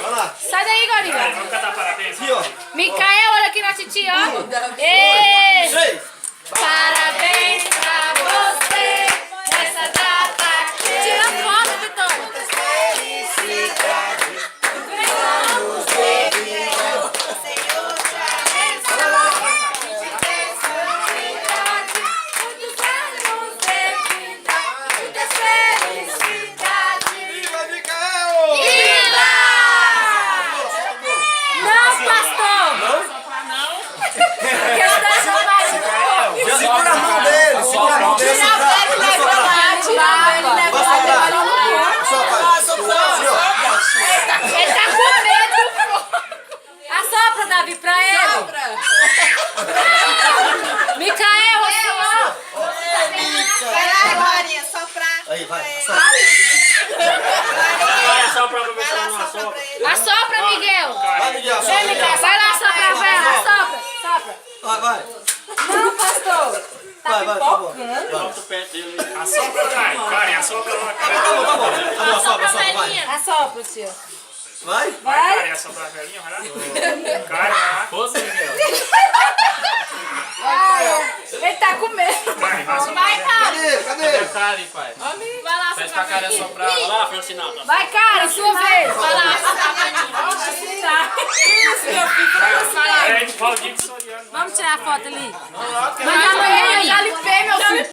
Vai lá. Sai daí, Gorinha. Vamos cantar parabéns. Aqui, ó. Micael, olha aqui na titia, ó. Ei! 3. Parabéns pra você nessa data. Tira a foto, Vitória. Viva, Micael! Viva! Não, pastor! Já segura a mão dele. Segura a mão dele. Tira a velha e leva lá. Tira a velha e leva lá. Ele tá com medo. Assopra, Davi, pra ele. Micael, assopra. Vai lá, Glorinha, soprar. Aí, vai. Vai, só pra Vai aproveitar lá, uma sopra só. pra ele. Assopra, Miguel. Vai, Miguel. Vem, Miguel. Vai lá assoprar a vela. Assopra. Sopra. Vai. Não, pastor. Vai, tá bom. Volta perto dele. Assopra, Karen, assopra lá. Tá bom, sopra, vai. Assopra, senhor. Vai. Vai, Karen, assopra a velhinha, vai lá. Karen, vai lá. Força, Miguel. Ele tá com medo. Vai, Vai, cara. Cadê? Karen, pai. Vai lá Pede pra Karen assoprar. Vai lá, fez o sinal. Vai, cara, sua vez. Vai lá. Isso, meu filho. É, Valdinho Soriano. Vamos tirar a foto ali. Mas já limpei, meu filho.